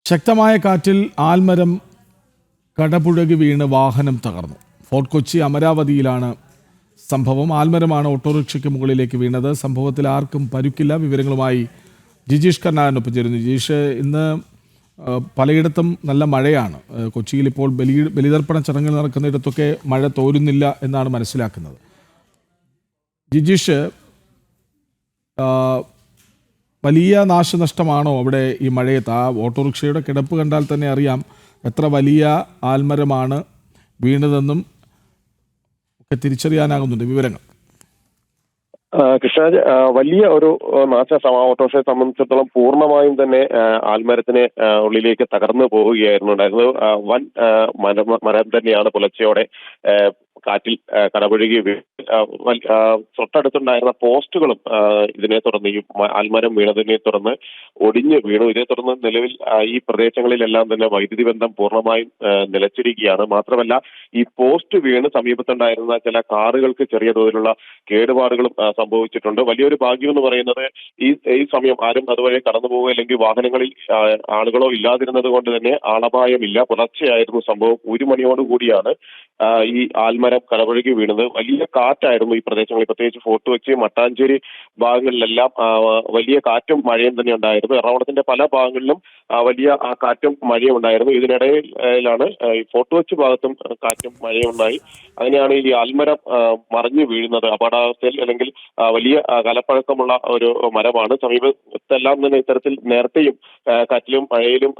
ശക്തമായ കാറ്റിൽ ആൽമരം കടപുഴകി വീണ് വാഹനം തകർന്നു. ഫോർട്ട് കൊച്ചി അമരാവതിയിലാണ് സംഭവം. ആൽമരമാണ് ഓട്ടോറിക്ഷയ്ക്ക് മുകളിലേക്ക് വീണത്. സംഭവത്തിൽ ആർക്കും പരുക്കില്ല. വിവരങ്ങളുമായി ജിജീഷ് കർണാകരനൊപ്പം ചേരുന്നു. ജിജീഷ്, ഇന്ന് പലയിടത്തും നല്ല മഴയാണ്. കൊച്ചിയിൽ ഇപ്പോൾ ബലിതർപ്പണ ചടങ്ങുകൾ നടക്കുന്നിടത്തൊക്കെ മഴ തോരുന്നില്ല എന്നാണ് മനസ്സിലാക്കുന്നത്. ജിജീഷ്, വലിയ നാശനഷ്ടമാണോ അവിടെ ഈ മഴയത്ത്? ആ ഓട്ടോറിക്ഷയുടെ കിടപ്പ് കണ്ടാൽ തന്നെ അറിയാം എത്ര വലിയ ആൽമരമാണ് വീണതെന്നും ഒക്കെ തിരിച്ചറിയാനാകുന്നുണ്ട്. വിവരങ്ങൾ കൃഷ്ണരാജ്, വലിയ ഒരു നാശനഷ്ടം ഓട്ടോറിക്ഷയെ സംബന്ധിച്ചിടത്തോളം പൂർണ്ണമായും തന്നെ ആൽമരത്തിന് ഉള്ളിലേക്ക് തകർന്നു പോവുകയായിരുന്നു ഉണ്ടായിരുന്നത്. വൻ മരം തന്നെയാണ് പുലർച്ചയോടെ കാറ്റിൽ കടപുഴകി തൊട്ടടുത്തുണ്ടായിരുന്ന പോസ്റ്റുകളും ഇതിനെ തുടർന്ന്, ഈ ആൽമരം വീണതിനെ തുടർന്ന് ഒടിഞ്ഞു വീണു. ഇതേ തുടർന്ന് നിലവിൽ ഈ പ്രദേശങ്ങളിലെല്ലാം തന്നെ വൈദ്യുതി ബന്ധം പൂർണ്ണമായും നിലച്ചിരിക്കുകയാണ്. മാത്രമല്ല, ഈ പോസ്റ്റ് വീണ് സമീപത്തുണ്ടായിരുന്ന ചില കാറുകൾക്ക് ചെറിയ തോതിലുള്ള കേടുപാടുകളും സംഭവിച്ചിട്ടുണ്ട്. വലിയൊരു ഭാഗ്യം എന്ന് പറയുന്നത് ഈ സമയം ആരും അതുവഴി കടന്നു പോകുക അല്ലെങ്കിൽ വാഹനങ്ങളിൽ ആളുകളോ ഇല്ലാതിരുന്നത് കൊണ്ട് തന്നെ ആളപായമില്ല. പുലർച്ചെയായിരുന്നു സംഭവം. 1 മണിയോടുകൂടിയാണ് ഈ ആൽമരം കടപുഴകി വീണത്. വലിയ കാറ്റായിരുന്നു ഈ പ്രദേശങ്ങളിൽ, പ്രത്യേകിച്ച് ഫോർട്ട് കൊച്ചി, മട്ടാഞ്ചേരി ഭാഗങ്ങളിലെല്ലാം വലിയ കാറ്റും മഴയും തന്നെ ഉണ്ടായിരുന്നു. എറണാകുളത്തിന്റെ പല ഭാഗങ്ങളിലും വലിയ കാറ്റും മഴയും ഉണ്ടായിരുന്നു. ഇതിനിടയിലാണ് ഫോർട്ട് കൊച്ചി ഭാഗത്തും കാറ്റും മഴയും ഉണ്ടായി. അങ്ങനെയാണ് ഈ ആൽമരം മറിഞ്ഞു വീഴുന്നത്. അപകടാവസ്ഥയിൽ അല്ലെങ്കിൽ വലിയ കാലപ്പഴക്കമുള്ള ഒരു മരമാണ്. സമീപത്തെല്ലാം തന്നെ ഇത്തരത്തിൽ നേരത്തെയും കാറ്റിലും മഴയിലും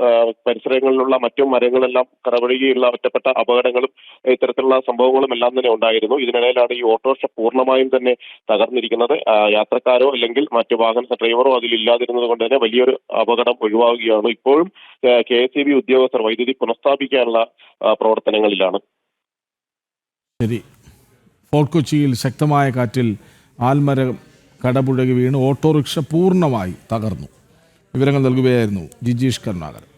പരിസരങ്ങളിലുള്ള മറ്റു മരങ്ങളെല്ലാം കടപുഴകിയുള്ള ഒറ്റപ്പെട്ട അപകടങ്ങളും ഇത്തരത്തിലുള്ള സംഭവങ്ങളും എല്ലാം തന്നെ ഉണ്ടായിരുന്നു. ഇതിനിടയിലാണ് ഈ ഓട്ടോറിക്ഷ പൂർണ്ണമായും തന്നെ തകർന്നിരിക്കുന്നത്. യാത്രക്കാരോ അല്ലെങ്കിൽ മറ്റു വാഹന ഡ്രൈവറോ അതിലില്ലാതിരുന്നത് കൊണ്ട് തന്നെ വലിയൊരു അപകടം ഒഴിവാകുകയാണ്. ഇപ്പോഴും KSEB ഉദ്യോഗസ്ഥർ വൈദ്യുതി പുനഃസ്ഥാപിക്കാനുള്ള പ്രവർത്തനങ്ങളിലാണ്. ശരി. ഫോർട്ട് കൊച്ചിയിൽ ശക്തമായ കാറ്റിൽ ആൽമരം കടപുഴകി വീണ് ഓട്ടോറിക്ഷ പൂർണ്ണമായി തകർന്നു. വിവരങ്ങൾ നൽകുകയായിരുന്നു ജിജീഷ് കർണാകരൻ.